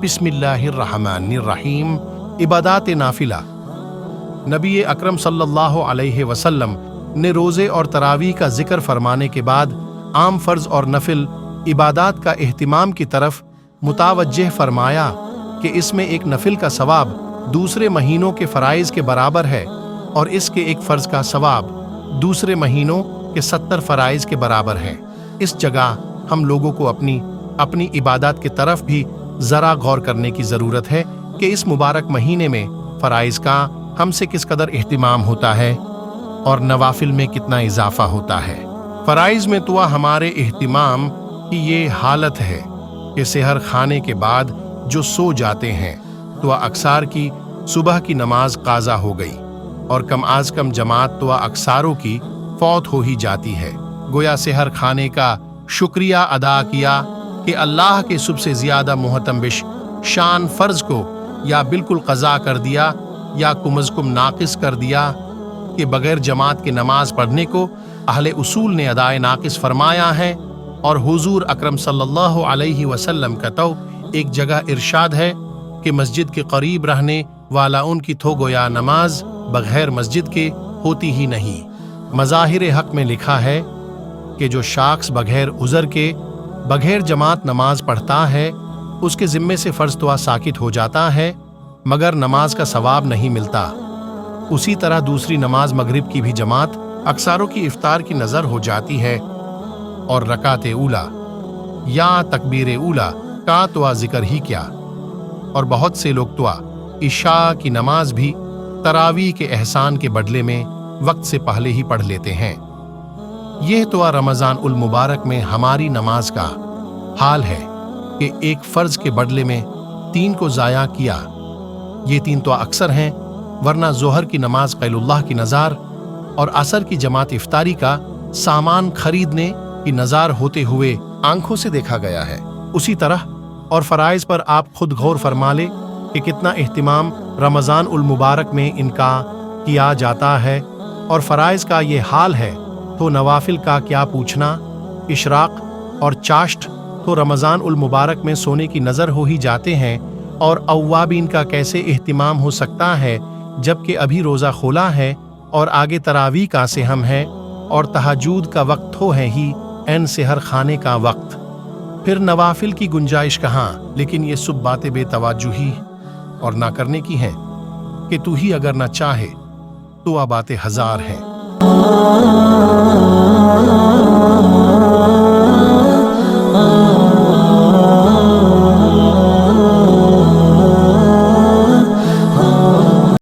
बिस्मिल्लाहिर्रहमानिर्रहीम। इबादात नाफिला। नबी अकरम सल्लल्लाहु अलैहि वसल्लम ने रोज़े और तरावी का जिक्र फरमाने के बाद आम फ़र्ज़ और नफिल इबादात का एहतिमाम की तरफ मुतावज्जह फरमाया कि इसमें एक नफिल का सवाब दूसरे महीनों के फ़राइज़ के बराबर है और इसके एक फ़र्ज़ का सवाब दूसरे महीनों के 70 फ़राइज़ के बराबर है। इस जगह हम लोगों को अपनी इबादत की तरफ भी ज़रा गौर करने की ज़रूरत है कि इस मुबारक महीने में फ़राइज़ का हमसे किस कदर एहतिमाम होता है और नवाफिल में कितना इजाफा होता है। फ़राइज़ में तो हमारे एहतिमाम की ये हालत है कि सेहर खाने के बाद जो सो जाते हैं तो अक्सार की सुबह की नमाज काज़ा हो गई और कम आज कम जमात तो अक्सारों की फौत हो ही जाती है। गोया सेहर खाने का शुक्रिया अदा किया कि अल्लाह के सबसे ज़्यादा मुहतमिश शान फ़र्ज़ को या बिल्कुल क़ज़ा कर दिया या कुमज़कुम नाक़िस कर दिया कि बग़ैर जमात के नमाज पढ़ने को अहले उसूल ने अदाए नाक़िस फरमाया है। और हुज़ूर अकरम सल्लल्लाहु अलैहि वसल्लम का तो एक जगह इरशाद है कि मस्जिद के करीब रहने वाला उनकी तो गोया नमाज बग़ैर मस्जिद के होती ही नहीं। मज़ाहिर हक़ में लिखा है कि जो शख्स बग़ैर उज़र के बग़ैर जमात नमाज पढ़ता है उसके ज़िम्मे से फ़र्ज़ तो साकित हो जाता है मगर नमाज का सवाब नहीं मिलता। उसी तरह दूसरी नमाज मगरिब की भी जमात अक्सारों की इफ्तार की नज़र हो जाती है और रकात ऊला या तकबीर ऊला का तो ज़िक्र ही क्या। और बहुत से लोग तो इशा की नमाज भी तरावी के एहसान के बदले में वक्त से पहले ही पढ़ लेते हैं। यह तो रमज़ान उल मुबारक में हमारी नमाज का हाल है कि एक फ़र्ज़ के बदले में 3 को ज़ाया किया। ये 3 तो अक्सर हैं, वरना ज़ोहर की नमाज क़ैलुल्लाह की नज़ार और असर की जमात इफ्तारी का सामान खरीदने की नज़ार होते हुए आंखों से देखा गया है। उसी तरह और फ़राइज़ पर आप खुद गौर फरमा ले कि कितना एहतिमाम रमज़ान उल मुबारक में इनका किया जाता है। और फ़राइज़ का ये हाल है तो नवाफिल का क्या पूछना। इशराक और चाश्त तो रमज़ान उल मुबारक में सोने की नज़र हो ही जाते हैं और अव्वाबीन का कैसे एहतिमाम हो सकता है जबकि अभी रोज़ा खोला है और आगे तरावी का से हम हैं और तहज्जुद का वक्त हो है ही एन सेहर खाने का वक्त। फिर नवाफिल की गुंजाइश कहाँ। लेकिन ये सब बातें बेतवज्जुही और ना करने की हैं कि तू ही अगर ना चाहे तो बातें हज़ार हैं।